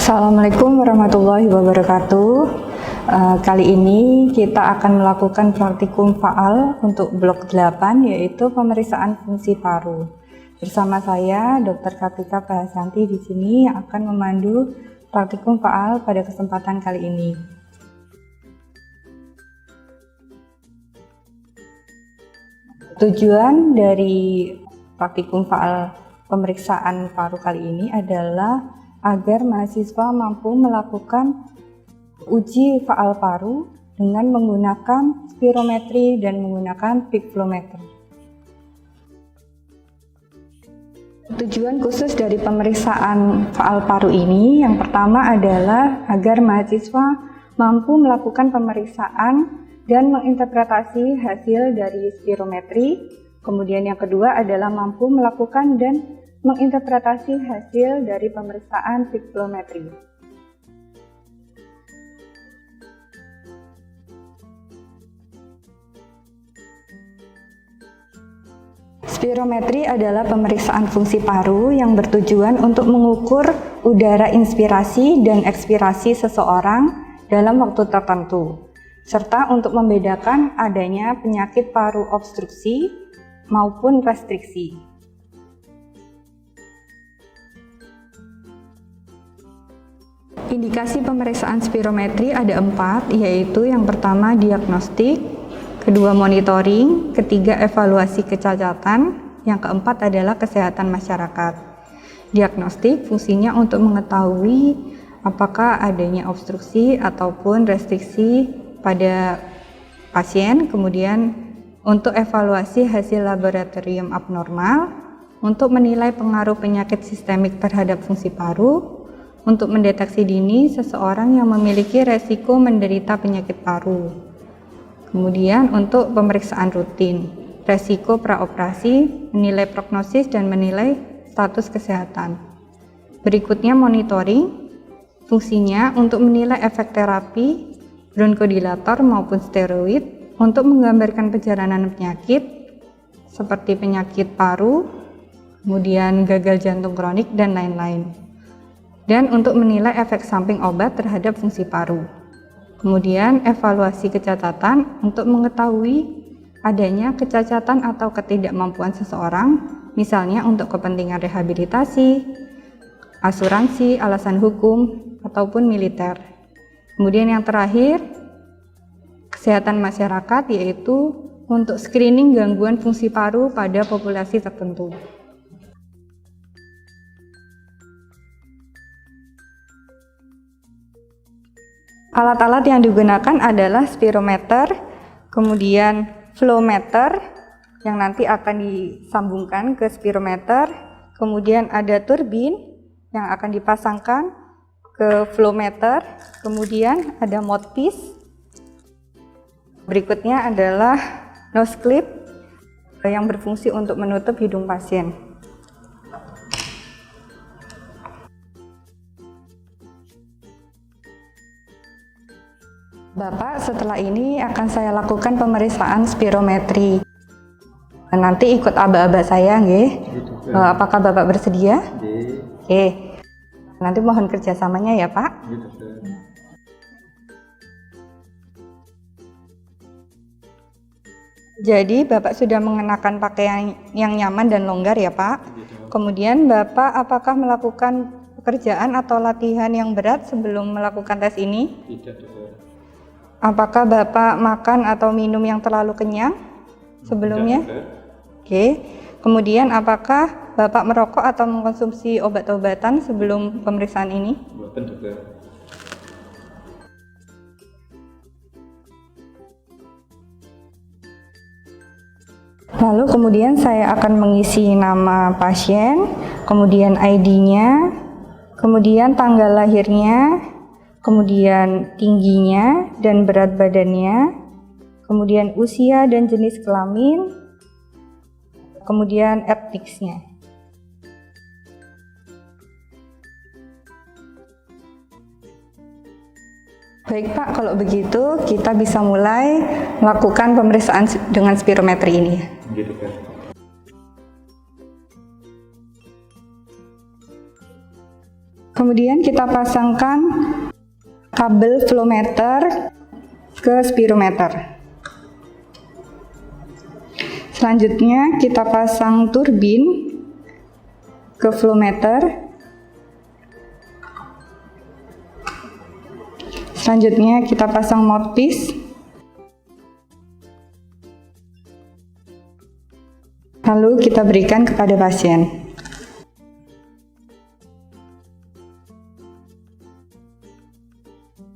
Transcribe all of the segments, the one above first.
Assalamualaikum warahmatullahi wabarakatuh. Kali ini kita akan melakukan praktikum faal untuk blok 8, yaitu pemeriksaan fungsi paru. Bersama saya, Dr. Kartika Bahasanti di sini yang akan memandu praktikum faal pada kesempatan kali ini. Tujuan dari praktikum faal pemeriksaan paru kali ini adalah agar mahasiswa mampu melakukan uji faal paru dengan menggunakan spirometri dan menggunakan peak flow meter. Tujuan khusus dari pemeriksaan faal paru ini yang pertama adalah agar mahasiswa mampu melakukan pemeriksaan dan menginterpretasi hasil dari spirometri. Kemudian yang kedua adalah mampu melakukan dan menginterpretasi hasil dari pemeriksaan peak flow metri. Spirometri adalah pemeriksaan fungsi paru yang bertujuan untuk mengukur udara inspirasi dan ekspirasi seseorang dalam waktu tertentu, serta untuk membedakan adanya penyakit paru obstruksi maupun restriksi. Indikasi pemeriksaan spirometri ada 4, yaitu yang pertama diagnostik, kedua monitoring, ketiga evaluasi kecacatan, yang keempat adalah kesehatan masyarakat. Diagnostik fungsinya untuk mengetahui apakah adanya obstruksi ataupun restriksi pada pasien, kemudian untuk evaluasi hasil laboratorium abnormal, untuk menilai pengaruh penyakit sistemik terhadap fungsi paru, untuk mendeteksi dini seseorang yang memiliki resiko menderita penyakit paru. Kemudian untuk pemeriksaan rutin, resiko praoperasi, menilai prognosis dan menilai status kesehatan. Berikutnya monitoring, fungsinya untuk menilai efek terapi, bronkodilator maupun steroid, untuk menggambarkan perjalanan penyakit seperti penyakit paru, kemudian gagal jantung kronik dan lain-lain. Dan untuk menilai efek samping obat terhadap fungsi paru. Kemudian evaluasi kecacatan untuk mengetahui adanya kecacatan atau ketidakmampuan seseorang, misalnya untuk kepentingan rehabilitasi, asuransi, alasan hukum, ataupun militer. Kemudian yang terakhir, kesehatan masyarakat, yaitu untuk screening gangguan fungsi paru pada populasi tertentu. Alat-alat yang digunakan adalah spirometer, kemudian flow meter yang nanti akan disambungkan ke spirometer, kemudian ada turbin yang akan dipasangkan ke flow meter, kemudian ada mouthpiece. Berikutnya adalah nose clip yang berfungsi untuk menutup hidung pasien. Bapak, setelah ini akan saya lakukan pemeriksaan spirometri. Nanti ikut aba-aba saya, nggih. Apakah Bapak bersedia? Oke. Nanti mohon kerjasamanya ya, Pak. Jadi Bapak sudah mengenakan pakaian yang nyaman dan longgar ya, Pak. Kemudian Bapak apakah melakukan pekerjaan atau latihan yang berat sebelum melakukan tes ini? Tidak. Apakah Bapak makan atau minum yang terlalu kenyang sebelumnya? Oke. Kemudian apakah Bapak merokok atau mengkonsumsi obat-obatan sebelum pemeriksaan ini? Lalu kemudian saya akan mengisi nama pasien, kemudian ID-nya, kemudian tanggal lahirnya, kemudian tingginya dan berat badannya, kemudian usia dan jenis kelamin, kemudian etnisnya. Baik Pak, kalau begitu kita bisa mulai melakukan pemeriksaan dengan spirometri ini. Gitu kan. Kemudian kita pasangkan kabel flowmeter ke spirometer. Selanjutnya kita pasang turbin ke flowmeter. Selanjutnya kita pasang mouthpiece. Lalu kita berikan kepada pasien.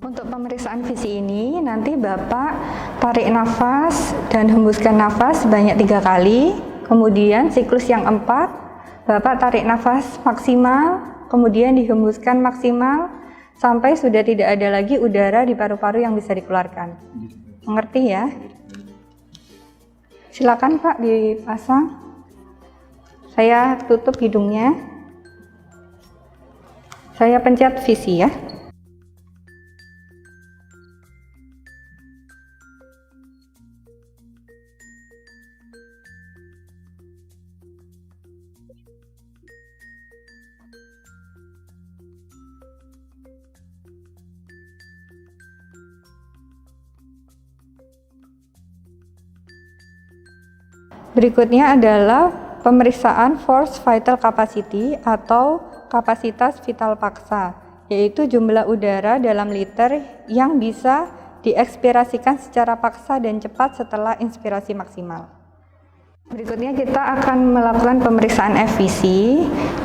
Untuk pemeriksaan visi ini, nanti Bapak tarik nafas dan hembuskan nafas sebanyak 3 kali. Kemudian siklus yang 4, Bapak tarik nafas maksimal, kemudian dihembuskan maksimal, sampai sudah tidak ada lagi udara di paru-paru yang bisa dikeluarkan. Mengerti ya? Silakan Pak dipasang. Saya tutup hidungnya. Saya pencet visi ya. Berikutnya adalah pemeriksaan force vital capacity atau kapasitas vital paksa, yaitu jumlah udara dalam liter yang bisa diekspirasikan secara paksa dan cepat setelah inspirasi maksimal. Berikutnya kita akan melakukan pemeriksaan FVC.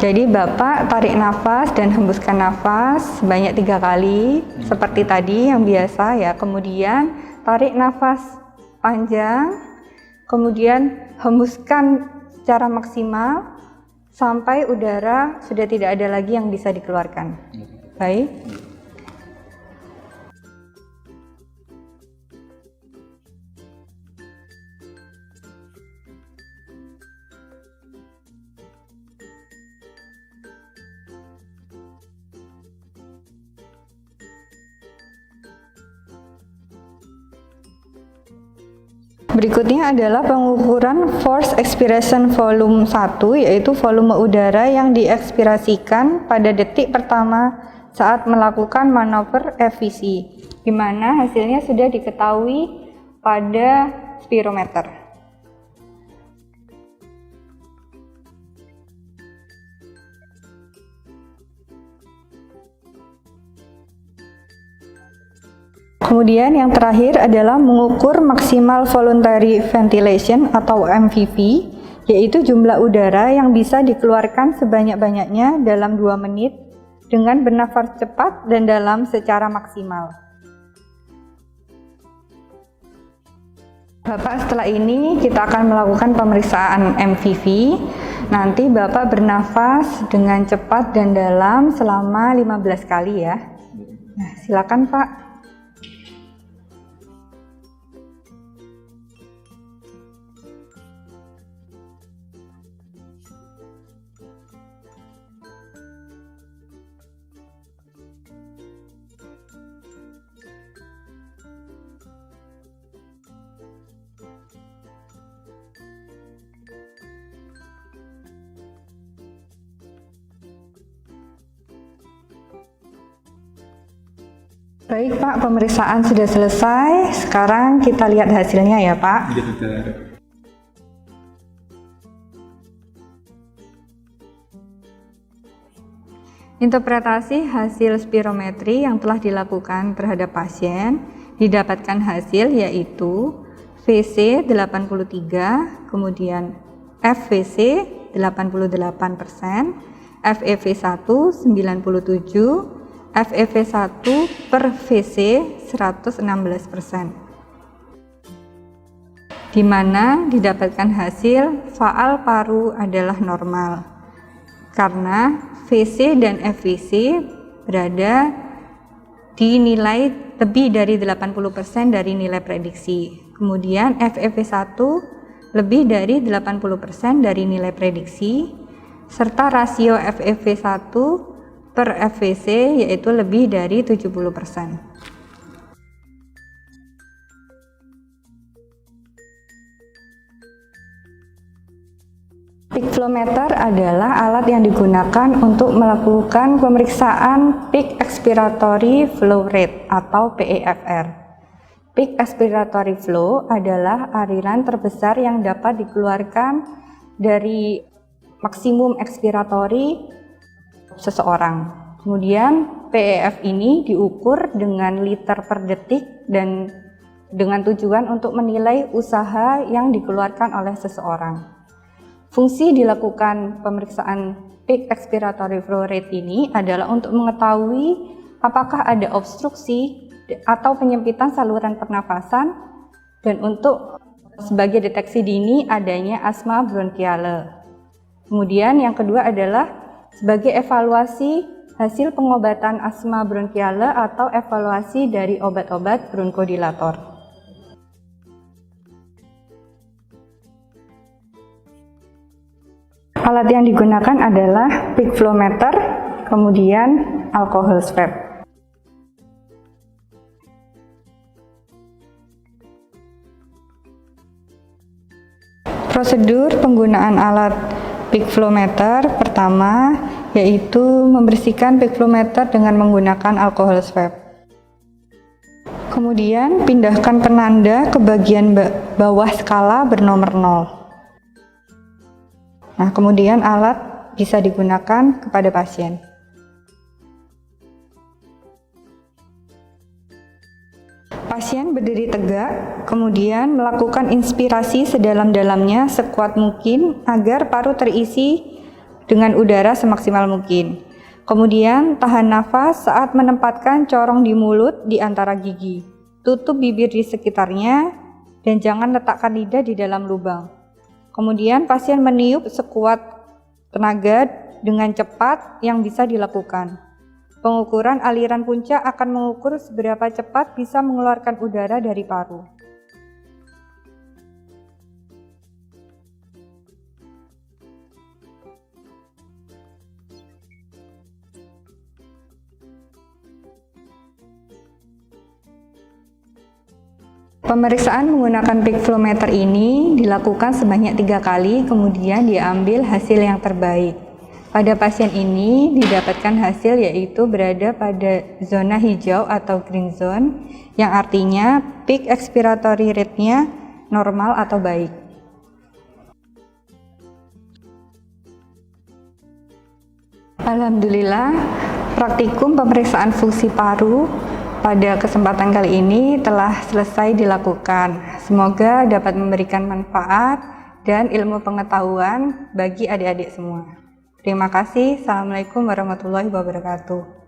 Jadi Bapak tarik nafas dan hembuskan nafas sebanyak 3 kali seperti tadi yang biasa ya. Kemudian tarik nafas panjang, kemudian hembuskan secara maksimal sampai udara sudah tidak ada lagi yang bisa dikeluarkan. Baik. Berikutnya adalah pengukuran force expiration volume 1, yaitu volume udara yang diekspirasikan pada detik pertama saat melakukan manuver FVC, di mana hasilnya sudah diketahui pada spirometer. Kemudian yang terakhir adalah mengukur maksimal voluntary ventilation atau MVV, yaitu jumlah udara yang bisa dikeluarkan sebanyak-banyaknya dalam 2 menit dengan bernafas cepat dan dalam secara maksimal. Bapak, setelah ini kita akan melakukan pemeriksaan MVV. Nanti Bapak bernafas dengan cepat dan dalam selama 15 kali ya. Nah, silakan Pak. Baik Pak, pemeriksaan sudah selesai. Sekarang kita lihat hasilnya ya Pak. Interpretasi hasil spirometri yang telah dilakukan terhadap pasien didapatkan hasil yaitu VC 83, kemudian FVC 88%, FEV1 97, FEV1 per VC 116%, di mana didapatkan hasil faal paru adalah normal karena VC dan FVC berada di nilai lebih dari 80% dari nilai prediksi. Kemudian FEV1 lebih dari 80% dari nilai prediksi, serta rasio FEV1 per FVC yaitu lebih dari 70%. Peak flow meter adalah alat yang digunakan untuk melakukan pemeriksaan peak expiratory flow rate atau PEFR. Peak expiratory flow adalah aliran terbesar yang dapat dikeluarkan dari maksimum expiratory seseorang. Kemudian PEF ini diukur dengan liter per detik dan dengan tujuan untuk menilai usaha yang dikeluarkan oleh seseorang. Fungsi dilakukan pemeriksaan peak expiratory flow rate ini adalah untuk mengetahui apakah ada obstruksi atau penyempitan saluran pernafasan dan untuk sebagai deteksi dini adanya asma bronkiale. Kemudian yang kedua adalah sebagai evaluasi hasil pengobatan asma bronkiale atau evaluasi dari obat-obat bronkodilator. Alat yang digunakan adalah peak flow meter, kemudian alcohol swab. Prosedur penggunaan alat peak flow meter pertama yaitu membersihkan peak flow meter dengan menggunakan alcohol swab. Kemudian pindahkan penanda ke bagian bawah skala bernomor 0. Nah, kemudian alat bisa digunakan kepada pasien. Pasien berdiri tegak, kemudian melakukan inspirasi sedalam-dalamnya sekuat mungkin agar paru terisi dengan udara semaksimal mungkin. Kemudian tahan nafas saat menempatkan corong di mulut di antara gigi. Tutup bibir di sekitarnya dan jangan letakkan lidah di dalam lubang. Kemudian pasien meniup sekuat tenaga dengan cepat yang bisa dilakukan. Pengukuran aliran puncak akan mengukur seberapa cepat bisa mengeluarkan udara dari paru. Pemeriksaan menggunakan peak flow meter ini dilakukan sebanyak 3 kali, kemudian diambil hasil yang terbaik. Pada pasien ini didapatkan hasil yaitu berada pada zona hijau atau green zone, yang artinya peak expiratory rate-nya normal atau baik. Alhamdulillah, praktikum pemeriksaan fungsi paru pada kesempatan kali ini telah selesai dilakukan. Semoga dapat memberikan manfaat dan ilmu pengetahuan bagi adik-adik semua. Terima kasih. Assalamualaikum warahmatullahi wabarakatuh.